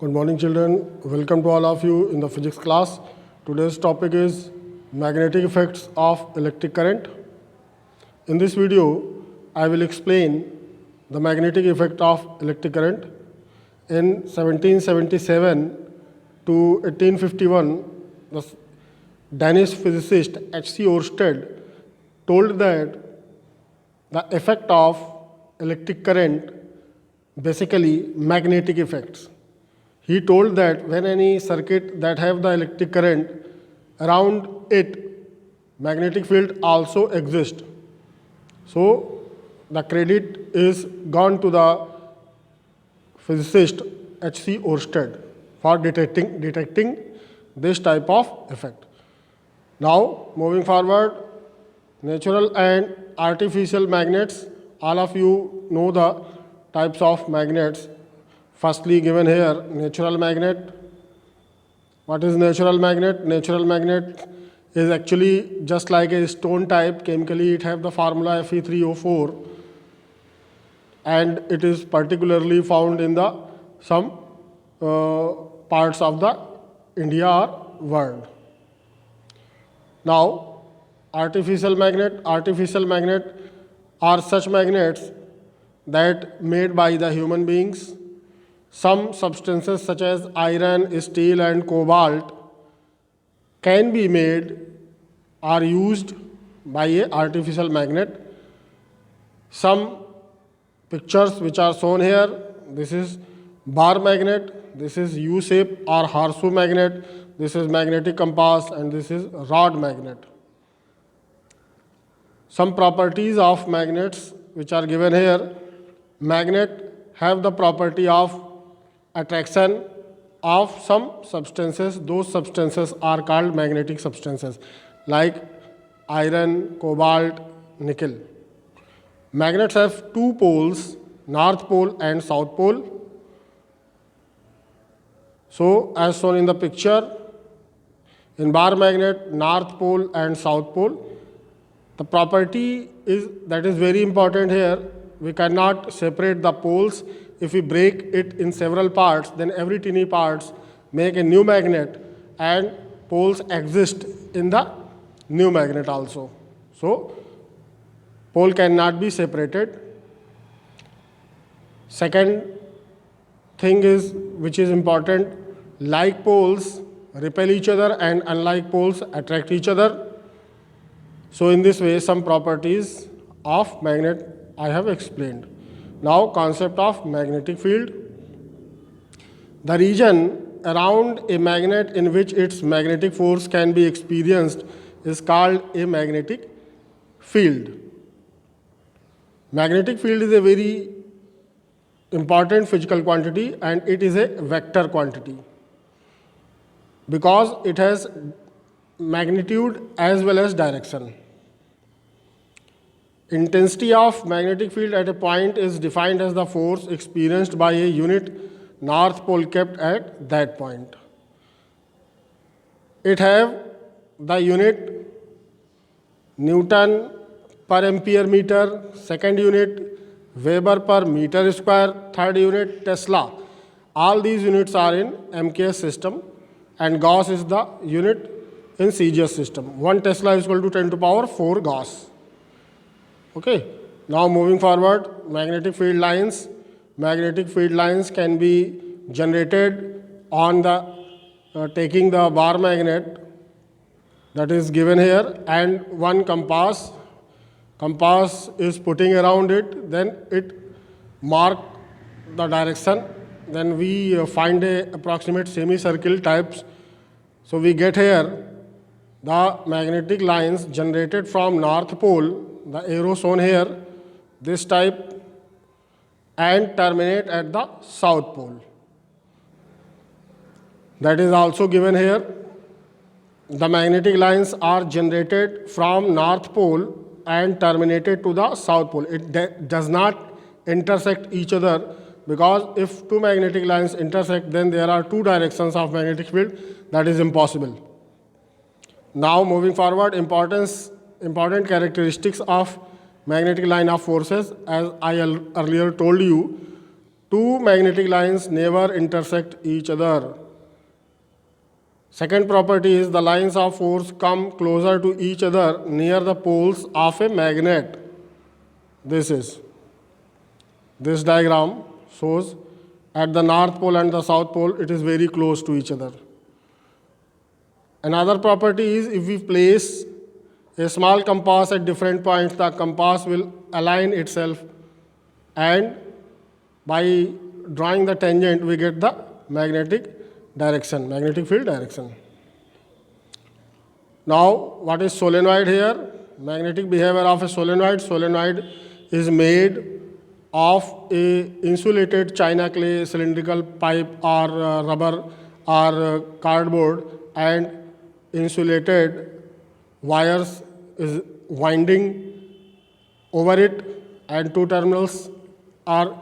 Good morning, children. Welcome to all of you in the physics class. Today's topic is magnetic effects of electric current. In this video, I will explain the magnetic effect of electric current. In 1777 to 1851, the Danish physicist H.C. Ørsted told that the effect of electric current basically magnetic effects. He told that when any circuit that have the electric current around it, magnetic field also exists. So the credit is gone to the physicist H.C. Ørsted for detecting this type of effect. Now moving forward, natural and artificial magnets. All of you know the types of magnets. Firstly given here, natural magnet. What is natural magnet? Natural magnet is actually just like a stone type. Chemically it have the formula Fe3O4 and it is particularly found in the some parts of the India or world. Now artificial magnet are such magnets that made by the human beings. Some substances such as iron, steel and cobalt can be made or used by an artificial magnet. Some pictures which are shown here, this is bar magnet, this is U-shape or horseshoe magnet, this is magnetic compass and this is rod magnet. Some properties of magnets which are given here. Magnet have the property of attraction of some substances. Those substances are called magnetic substances like iron, cobalt, nickel. Magnets have two poles, north pole and south pole. So as shown in the picture, in bar magnet, north pole and south pole. The property is that is very important here. We cannot separate the poles. If we break it in several parts, then every tiny parts make a new magnet and poles exist in the new magnet also. So pole cannot be separated. Second thing is which is important, like poles repel each other and unlike poles attract each other. So in this way some properties of magnet I have explained. Now concept of magnetic field. The region around a magnet in which its magnetic force can be experienced is called a magnetic field. Magnetic field is a very important physical quantity and it is a vector quantity because it has magnitude as well as direction. Intensity of magnetic field at a point is defined as the force experienced by a unit north pole kept at that point. It have the unit Newton per ampere meter, second unit Weber per meter square, third unit Tesla. All these units are in MKS system and Gauss is the unit in CGS system. 1 Tesla is equal to 10 to power 4 Gauss. Okay, now moving forward, magnetic field lines. Magnetic field lines can be generated on the taking the bar magnet that is given here and one compass. Compass is putting around it, then it mark the direction. Then we find a approximate semicircle types. So we get here the magnetic lines generated from north pole, the arrow shown here, this type, and terminate at the south pole. That is also given here. The magnetic lines are generated from north pole and terminated to the south pole. It does not intersect each other because if two magnetic lines intersect, then there are two directions of magnetic field. That is impossible. Now moving forward, important characteristics of magnetic line of forces. As I earlier told you, two magnetic lines never intersect each other. Second property is the lines of force come closer to each other near the poles of a magnet. This diagram shows at the north pole and the south pole it is very close to each other. Another property is if we place a small compass at different points, the compass will align itself, and by drawing the tangent we get the magnetic field direction. Now, what is solenoid here? Magnetic behavior of a solenoid. Solenoid is made of a insulated china clay, cylindrical pipe or rubber or cardboard, and insulated wires is winding over it, and two terminals are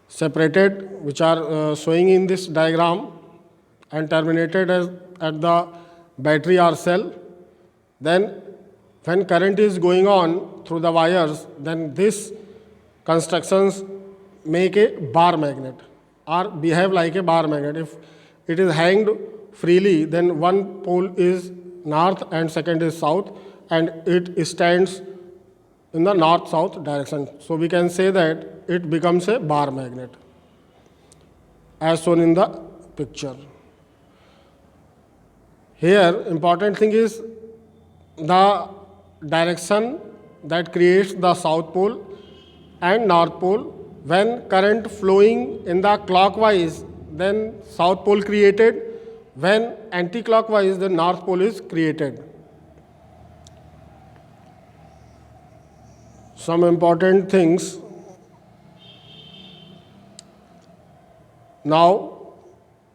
separated, which are showing in this diagram, and terminated at the battery or cell. Then when current is going on through the wires, then this constructions make a bar magnet or behave like a bar magnet. If it is hanged freely, then one pole is north and second is south, and it stands in the north-south direction. So we can say that it becomes a bar magnet, as shown in the picture. Here, important thing is the direction that creates the south pole and north pole. When current flowing in the clockwise, then south pole created. When anti-clockwise, the north pole is created. Some important things. Now,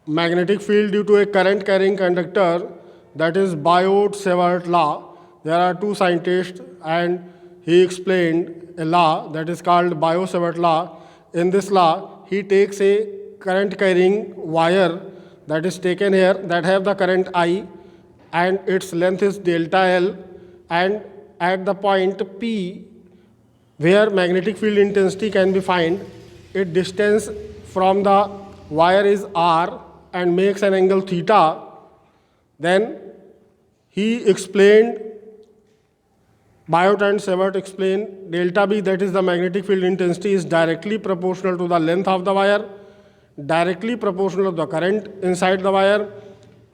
magnetic field due to a current carrying conductor, that is Biot-Savart law. There are two scientists and he explained a law that is called Biot-Savart law. In this law, he takes a current carrying wire that is taken here that have the current I, and its length is delta L, and at the point P where magnetic field intensity can be found, its distance from the wire is R and makes an angle theta. Then he explained, Biot and Savart explained, delta B, that is the magnetic field intensity, is directly proportional to the length of the wire, directly proportional to the current inside the wire,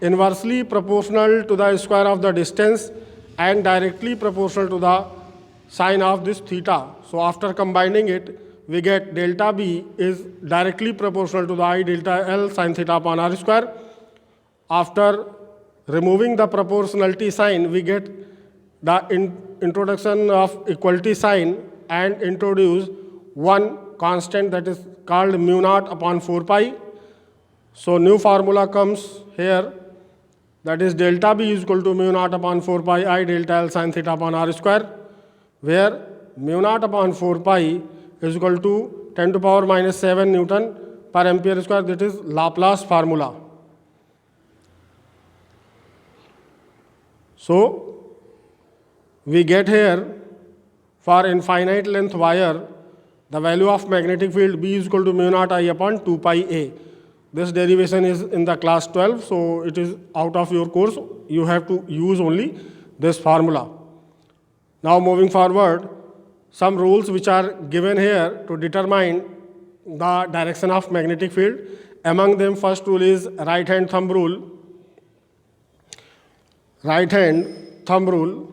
inversely proportional to the square of the distance, and directly proportional to the sine of this theta. So after combining it, we get delta B is directly proportional to the I delta L sine theta upon R square. After removing the proportionality sign, we get the introduction of equality sign and introduce one constant that is called mu naught upon 4 pi. So new formula comes here, that is delta B is equal to mu naught upon 4 pi I delta L sine theta upon R square, where mu naught upon 4 pi is equal to 10 to power minus 7 Newton per ampere square. That is Laplace formula. So we get here for infinite length wire, the value of magnetic field B is equal to mu naught I upon 2 pi A. This derivation is in the class 12, so it is out of your course. You have to use only this formula. Now moving forward, some rules which are given here to determine the direction of magnetic field. Among them, first rule is right hand thumb rule. Right hand thumb rule,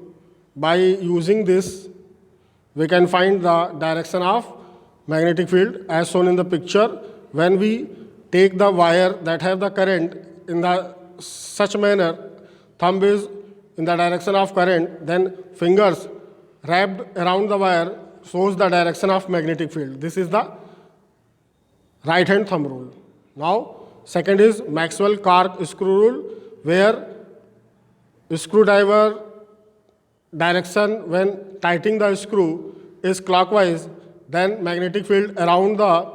by using this, we can find the direction of magnetic field as shown in the picture. When we take the wire that have the current in the such manner, thumb is in the direction of current, then fingers wrapped around the wire shows the direction of magnetic field. This is the right hand thumb rule. Now, second is Maxwell-Cork screw rule, where screwdriver direction when tightening the screw is clockwise, then magnetic field around the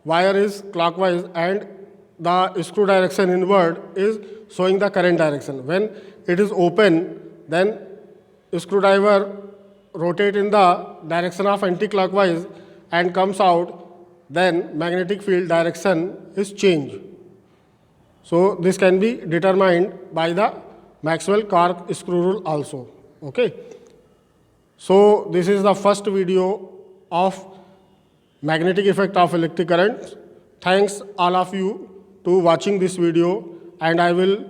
wire is clockwise, and the screw direction inward is showing the current direction. When it is open, then screwdriver rotate in the direction of anti-clockwise and comes out then magnetic field direction is changed. So this can be determined by the Maxwell cork screw rule also. Okay. So this is the first video of magnetic effect of electric current. Thanks all of you to watching this video, and I will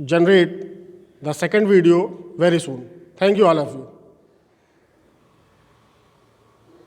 generate the second video very soon. Thank you all of you.